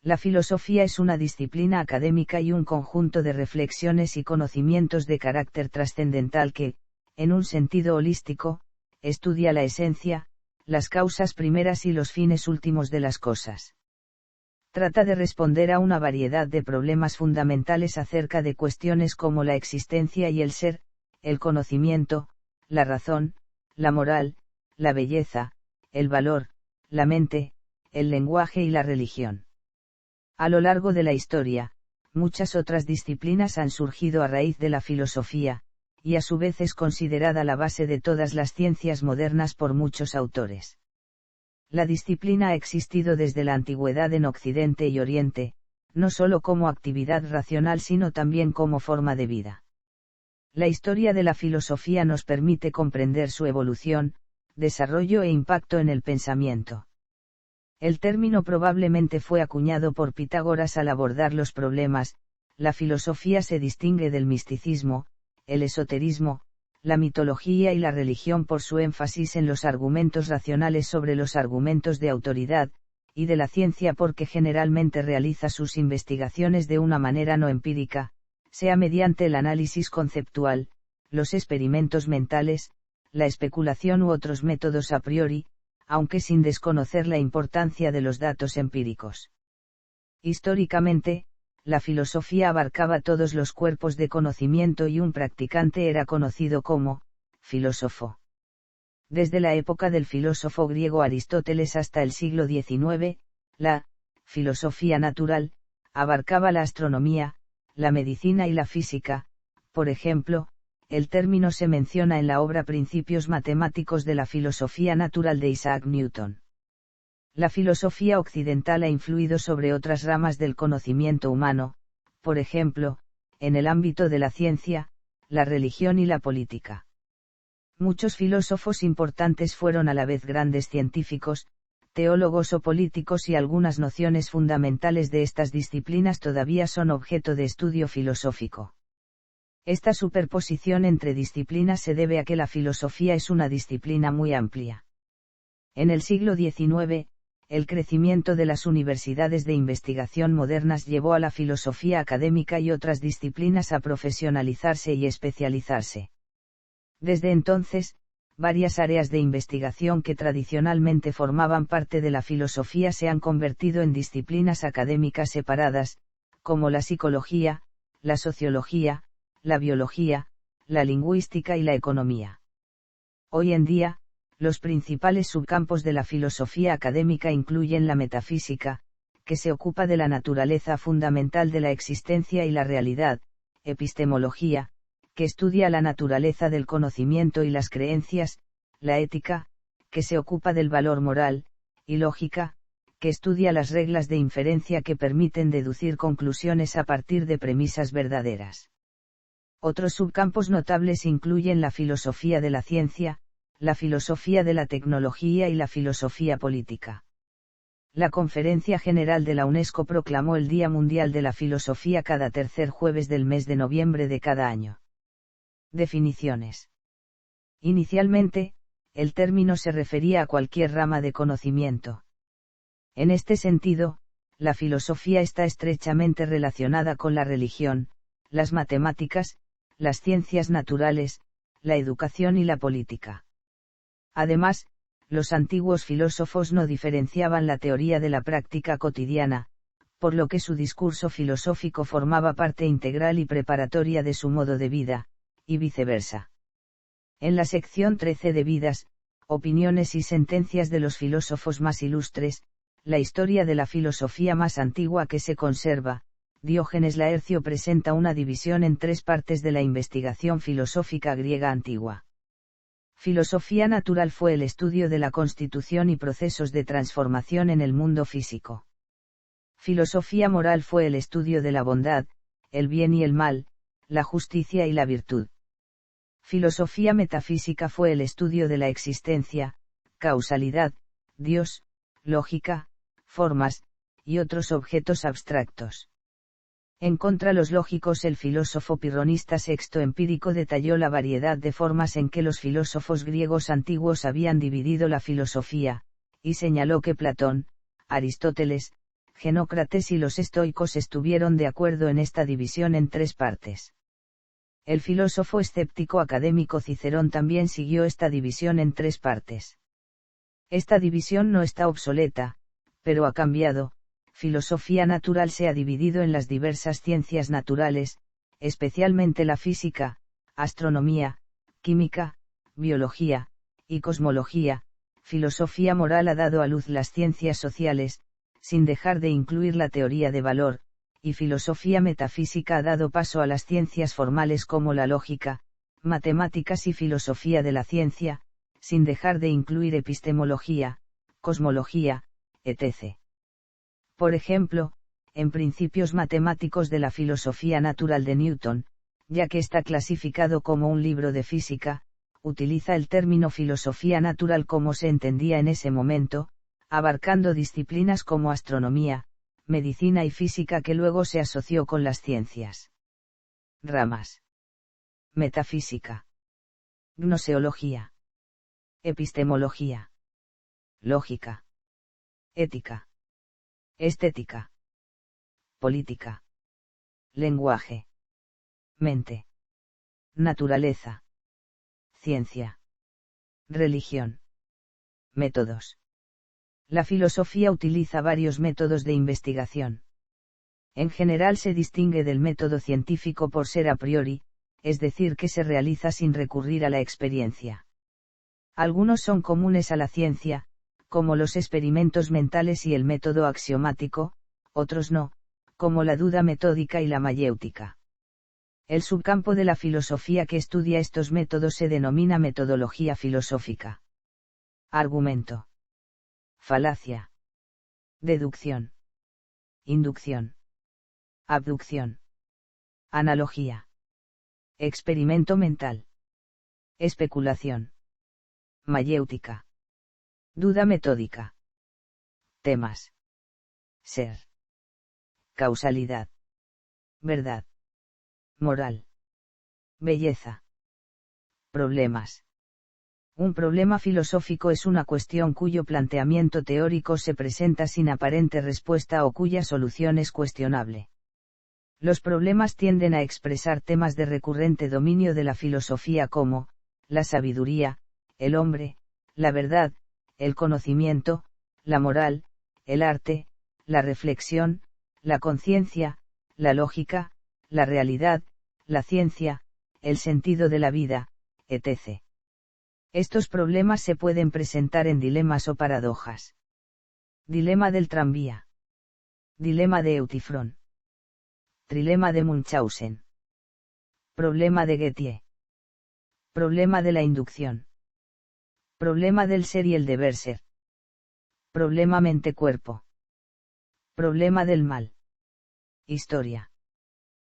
La filosofía es una disciplina académica y un conjunto de reflexiones y conocimientos de carácter trascendental que, en un sentido holístico, estudia la esencia, las causas primeras y los fines últimos de las cosas. Trata de responder a una variedad de problemas fundamentales acerca de cuestiones como la existencia y el ser, el conocimiento, la razón, la moral, la belleza, el valor, la mente, el lenguaje y la religión. A lo largo de la historia, muchas otras disciplinas han surgido a raíz de la filosofía, y a su vez es considerada la base de todas las ciencias modernas por muchos autores. La disciplina ha existido desde la antigüedad en Occidente y Oriente, no solo como actividad racional sino también como forma de vida. La historia de la filosofía nos permite comprender su evolución, desarrollo e impacto en el pensamiento. El término probablemente fue acuñado por Pitágoras al abordar los problemas. La filosofía se distingue del misticismo, el esoterismo, la mitología y la religión por su énfasis en los argumentos racionales sobre los argumentos de autoridad, y de la ciencia porque generalmente realiza sus investigaciones de una manera no empírica, sea mediante el análisis conceptual, los experimentos mentales, la especulación u otros métodos a priori, aunque sin desconocer la importancia de los datos empíricos. Históricamente, la filosofía abarcaba todos los cuerpos de conocimiento y un practicante era conocido como filósofo. Desde la época del filósofo griego Aristóteles hasta el siglo XIX, la filosofía natural abarcaba la astronomía, la medicina y la física. Por ejemplo, el término se menciona en la obra Principios matemáticos de la filosofía natural de Isaac Newton. La filosofía occidental ha influido sobre otras ramas del conocimiento humano, por ejemplo, en el ámbito de la ciencia, la religión y la política. Muchos filósofos importantes fueron a la vez grandes científicos, teólogos o políticos y algunas nociones fundamentales de estas disciplinas todavía son objeto de estudio filosófico. Esta superposición entre disciplinas se debe a que la filosofía es una disciplina muy amplia. En el siglo XIX, el crecimiento de las universidades de investigación modernas llevó a la filosofía académica y otras disciplinas a profesionalizarse y especializarse. Desde entonces, varias áreas de investigación que tradicionalmente formaban parte de la filosofía se han convertido en disciplinas académicas separadas, como la psicología, la sociología, la biología, la lingüística y la economía. Hoy en día, los principales subcampos de la filosofía académica incluyen la metafísica, que se ocupa de la naturaleza fundamental de la existencia y la realidad, epistemología, que estudia la naturaleza del conocimiento y las creencias, la ética, que se ocupa del valor moral, y lógica, que estudia las reglas de inferencia que permiten deducir conclusiones a partir de premisas verdaderas. Otros subcampos notables incluyen la filosofía de la ciencia, la filosofía de la tecnología y la filosofía política. La Conferencia General de la UNESCO proclamó el Día Mundial de la Filosofía cada tercer jueves del mes de noviembre de cada año. Definiciones. Inicialmente, el término se refería a cualquier rama de conocimiento. En este sentido, la filosofía está estrechamente relacionada con la religión, las matemáticas, las ciencias naturales, la educación y la política. Además, los antiguos filósofos no diferenciaban la teoría de la práctica cotidiana, por lo que su discurso filosófico formaba parte integral y preparatoria de su modo de vida, y viceversa. En la sección 13 de Vidas, opiniones y sentencias de los filósofos más ilustres, la historia de la filosofía más antigua que se conserva, Diógenes Laercio presenta una división en tres partes de la investigación filosófica griega antigua. Filosofía natural fue el estudio de la constitución y procesos de transformación en el mundo físico. Filosofía moral fue el estudio de la bondad, el bien y el mal, la justicia y la virtud. Filosofía metafísica fue el estudio de la existencia, causalidad, Dios, lógica, formas, y otros objetos abstractos. En contra los lógicos, el filósofo pirronista Sexto Empírico detalló la variedad de formas en que los filósofos griegos antiguos habían dividido la filosofía, y señaló que Platón, Aristóteles, Genócrates y los estoicos estuvieron de acuerdo en esta división en tres partes. El filósofo escéptico académico Cicerón también siguió esta división en tres partes. Esta división no está obsoleta, pero ha cambiado. Filosofía natural se ha dividido en las diversas ciencias naturales, especialmente la física, astronomía, química, biología, y cosmología. Filosofía moral ha dado a luz las ciencias sociales, sin dejar de incluir la teoría de valor, y filosofía metafísica ha dado paso a las ciencias formales como la lógica, matemáticas y filosofía de la ciencia, sin dejar de incluir epistemología, cosmología, etc. Por ejemplo, en Principios matemáticos de la filosofía natural de Newton, ya que está clasificado como un libro de física, utiliza el término filosofía natural como se entendía en ese momento, abarcando disciplinas como astronomía, medicina y física que luego se asoció con las ciencias. Ramas: metafísica, gnoseología, epistemología, lógica, ética, estética, política, lenguaje, mente, naturaleza, ciencia, religión. Métodos. La filosofía utiliza varios métodos de investigación. En general se distingue del método científico por ser a priori, es decir, que se realiza sin recurrir a la experiencia. Algunos son comunes a la ciencia, como los experimentos mentales y el método axiomático, otros no, como la duda metódica y la mayéutica. El subcampo de la filosofía que estudia estos métodos se denomina metodología filosófica. Argumento. Falacia. Deducción. Inducción. Abducción. Analogía. Experimento mental. Especulación. Mayéutica. Duda metódica. Temas. Ser. Causalidad. Verdad. Moral. Belleza. Problemas. Un problema filosófico es una cuestión cuyo planteamiento teórico se presenta sin aparente respuesta o cuya solución es cuestionable. Los problemas tienden a expresar temas de recurrente dominio de la filosofía como, la sabiduría, el hombre, la verdad, el conocimiento, la moral, el arte, la reflexión, la conciencia, la lógica, la realidad, la ciencia, el sentido de la vida, etc. Estos problemas se pueden presentar en dilemas o paradojas. Dilema del tranvía. Dilema de Eutifrón. Trilema de Munchausen. Problema de Gettier. Problema de la inducción. Problema del ser y el deber ser. Problema mente-cuerpo. Problema del mal. Historia.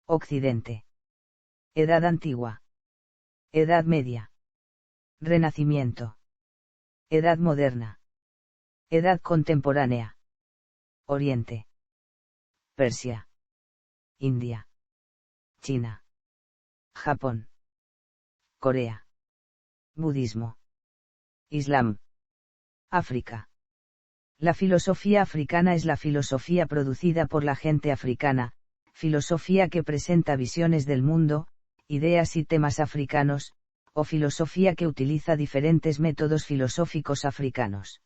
Occidente. Edad antigua. Edad media. Renacimiento. Edad moderna. Edad contemporánea. Oriente. Persia. India. China. Japón. Corea. Budismo. Islam. África. La filosofía africana es la filosofía producida por la gente africana, filosofía que presenta visiones del mundo, ideas y temas africanos, o filosofía que utiliza diferentes métodos filosóficos africanos.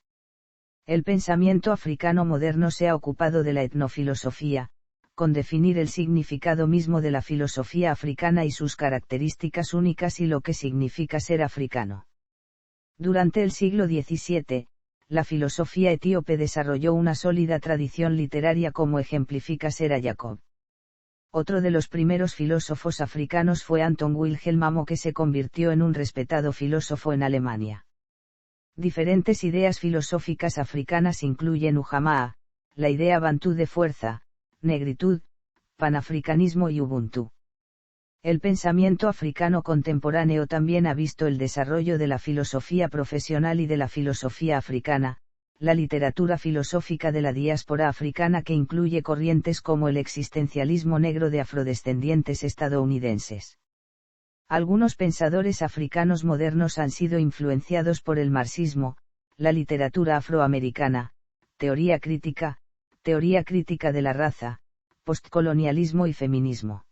El pensamiento africano moderno se ha ocupado de la etnofilosofía, con definir el significado mismo de la filosofía africana y sus características únicas y lo que significa ser africano. Durante el siglo XVII, la filosofía etíope desarrolló una sólida tradición literaria como ejemplifica Sera Jacob. Otro de los primeros filósofos africanos fue Anton Wilhelm Amo, que se convirtió en un respetado filósofo en Alemania. Diferentes ideas filosóficas africanas incluyen Ujamaa, la idea bantú de fuerza, negritud, panafricanismo y Ubuntu. El pensamiento africano contemporáneo también ha visto el desarrollo de la filosofía profesional y de la filosofía africana, la literatura filosófica de la diáspora africana que incluye corrientes como el existencialismo negro de afrodescendientes estadounidenses. Algunos pensadores africanos modernos han sido influenciados por el marxismo, la literatura afroamericana, teoría crítica, Teoría crítica de la raza, postcolonialismo y feminismo.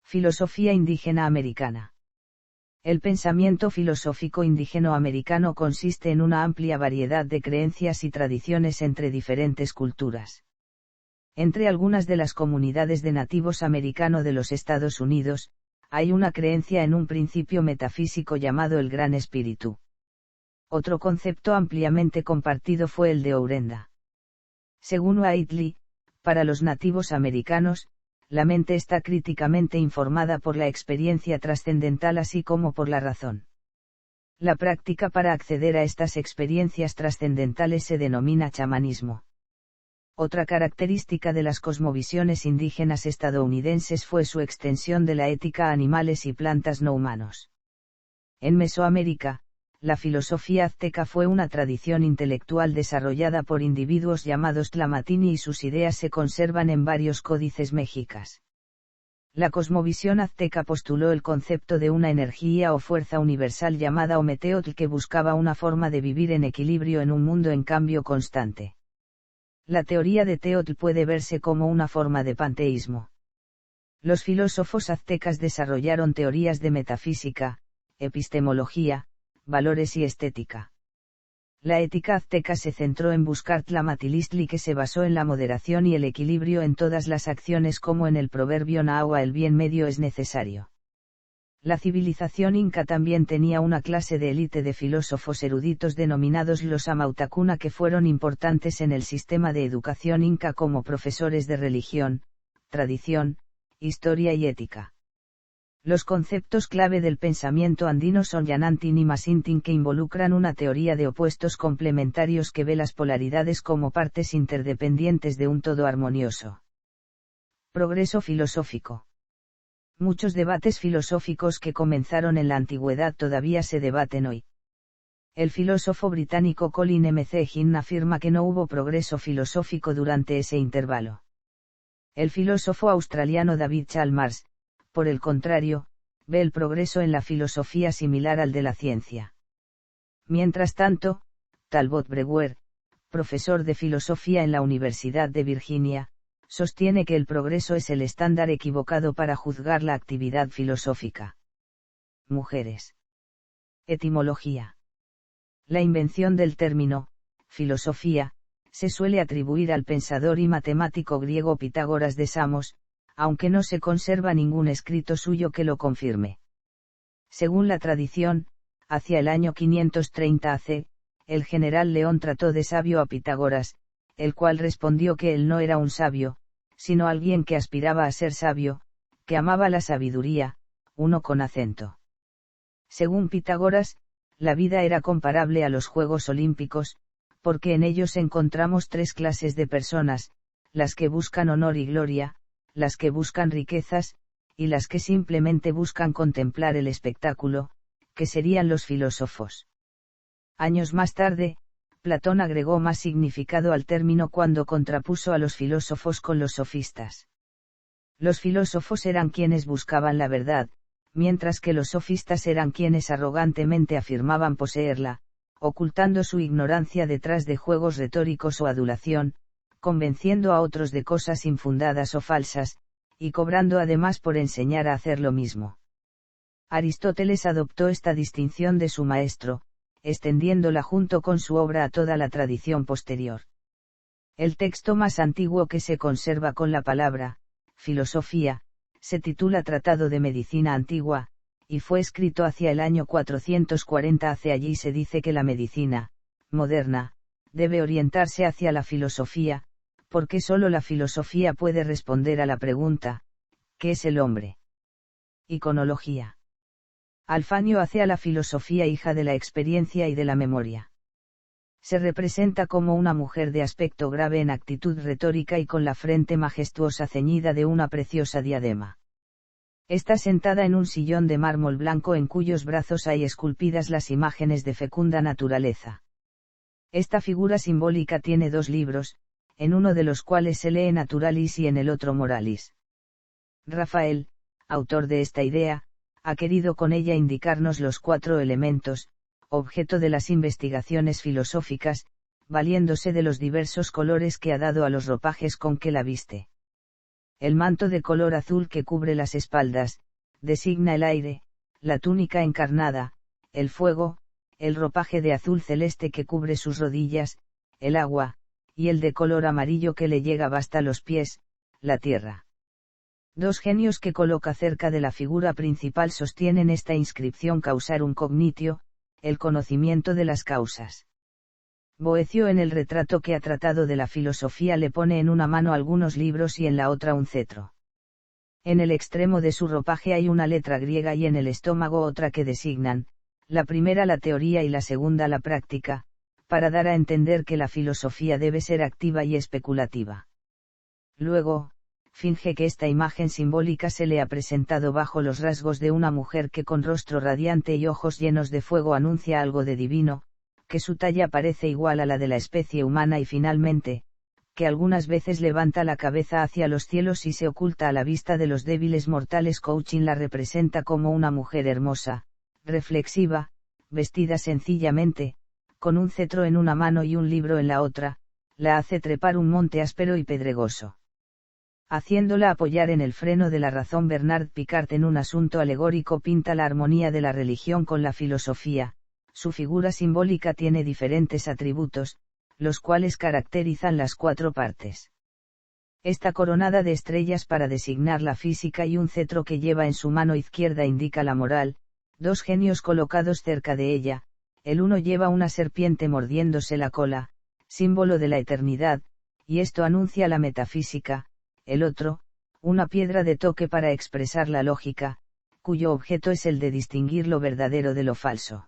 Filosofía indígena americana. El pensamiento filosófico indígeno-americano consiste en una amplia variedad de creencias y tradiciones entre diferentes culturas. Entre algunas de las comunidades de nativos americanos de los Estados Unidos, hay una creencia en un principio metafísico llamado el Gran Espíritu. Otro concepto ampliamente compartido fue el de Orenda. Según Whiteley, para los nativos americanos, la mente está críticamente informada por la experiencia trascendental así como por la razón. La práctica para acceder a estas experiencias trascendentales se denomina chamanismo. Otra característica de las cosmovisiones indígenas estadounidenses fue su extensión de la ética a animales y plantas no humanos. En Mesoamérica, la filosofía azteca fue una tradición intelectual desarrollada por individuos llamados tlamatini y sus ideas se conservan en varios códices mexicas. La cosmovisión azteca postuló el concepto de una energía o fuerza universal llamada Ometeotl que buscaba una forma de vivir en equilibrio en un mundo en cambio constante. La teoría de Teotl puede verse como una forma de panteísmo. Los filósofos aztecas desarrollaron teorías de metafísica, epistemología, valores y estética. La ética azteca se centró en buscar Tlamatilistli que se basó en la moderación y el equilibrio en todas las acciones como en el proverbio Nahua el bien medio es necesario. La civilización inca también tenía una clase de élite de filósofos eruditos denominados los Amautakuna que fueron importantes en el sistema de educación inca como profesores de religión, tradición, historia y ética. Los conceptos clave del pensamiento andino son Yanantin y Masintin que involucran una teoría de opuestos complementarios que ve las polaridades como partes interdependientes de un todo armonioso. Progreso filosófico. Muchos debates filosóficos que comenzaron en la antigüedad todavía se debaten hoy. El filósofo británico Colin M. C. Hinn afirma que no hubo progreso filosófico durante ese intervalo. El filósofo australiano David Chalmers, por el contrario, ve el progreso en la filosofía similar al de la ciencia. Mientras tanto, Talbot Brewer, profesor de filosofía en la Universidad de Virginia, sostiene que el progreso es el estándar equivocado para juzgar la actividad filosófica. Mujeres. Etimología. La invención del término, filosofía, se suele atribuir al pensador y matemático griego Pitágoras de Samos, aunque no se conserva ningún escrito suyo que lo confirme. Según la tradición, hacia el año 530 AC, el general León trató de sabio a Pitágoras, el cual respondió que él no era un sabio, sino alguien que aspiraba a ser sabio, que amaba la sabiduría, uno con acento. Según Pitágoras, la vida era comparable a los Juegos Olímpicos, porque en ellos encontramos tres clases de personas, las que buscan honor y gloria, las que buscan riquezas, y las que simplemente buscan contemplar el espectáculo, que serían los filósofos. Años más tarde, Platón agregó más significado al término cuando contrapuso a los filósofos con los sofistas. Los filósofos eran quienes buscaban la verdad, mientras que los sofistas eran quienes arrogantemente afirmaban poseerla, ocultando su ignorancia detrás de juegos retóricos o adulación, convenciendo a otros de cosas infundadas o falsas, y cobrando además por enseñar a hacer lo mismo. Aristóteles adoptó esta distinción de su maestro, extendiéndola junto con su obra a toda la tradición posterior. El texto más antiguo que se conserva con la palabra, filosofía, se titula Tratado de Medicina Antigua, y fue escrito hacia el año 440 AC. Allí se dice que la medicina, moderna, debe orientarse hacia la filosofía, porque sólo la filosofía puede responder a la pregunta, ¿qué es el hombre? Iconología. Alfanio hace a la filosofía hija de la experiencia y de la memoria. Se representa como una mujer de aspecto grave en actitud retórica y con la frente majestuosa ceñida de una preciosa diadema. Está sentada en un sillón de mármol blanco en cuyos brazos hay esculpidas las imágenes de fecunda naturaleza. Esta figura simbólica tiene dos libros, en uno de los cuales se lee Naturalis y en el otro Moralis. Rafael, autor de esta idea, ha querido con ella indicarnos los cuatro elementos, objeto de las investigaciones filosóficas, valiéndose de los diversos colores que ha dado a los ropajes con que la viste. El manto de color azul que cubre las espaldas, designa el aire, la túnica encarnada, el fuego, el ropaje de azul celeste que cubre sus rodillas, el agua, y el de color amarillo que le llega hasta los pies, la tierra. Dos genios que coloca cerca de la figura principal sostienen esta inscripción: causarum cognitio, el conocimiento de las causas. Boecio, en el retrato que ha tratado de la filosofía, le pone en una mano algunos libros y en la otra un cetro. En el extremo de su ropaje hay una letra griega y en el estómago otra que designan, la primera la teoría y la segunda la práctica, para dar a entender que la filosofía debe ser activa y especulativa. Luego, finge que esta imagen simbólica se le ha presentado bajo los rasgos de una mujer que con rostro radiante y ojos llenos de fuego anuncia algo de divino, que su talla parece igual a la de la especie humana y finalmente, que algunas veces levanta la cabeza hacia los cielos y se oculta a la vista de los débiles mortales. Coaching la representa como una mujer hermosa, reflexiva, vestida sencillamente, con un cetro en una mano y un libro en la otra, la hace trepar un monte áspero y pedregoso. Haciéndola apoyar en el freno de la razón, Bernard Picard, en un asunto alegórico, pinta la armonía de la religión con la filosofía. Su figura simbólica tiene diferentes atributos, los cuales caracterizan las cuatro partes. Está coronada de estrellas para designar la física y un cetro que lleva en su mano izquierda indica la moral, dos genios colocados cerca de ella, el uno lleva una serpiente mordiéndose la cola, símbolo de la eternidad, y esto anuncia la metafísica, el otro, una piedra de toque para expresar la lógica, cuyo objeto es el de distinguir lo verdadero de lo falso.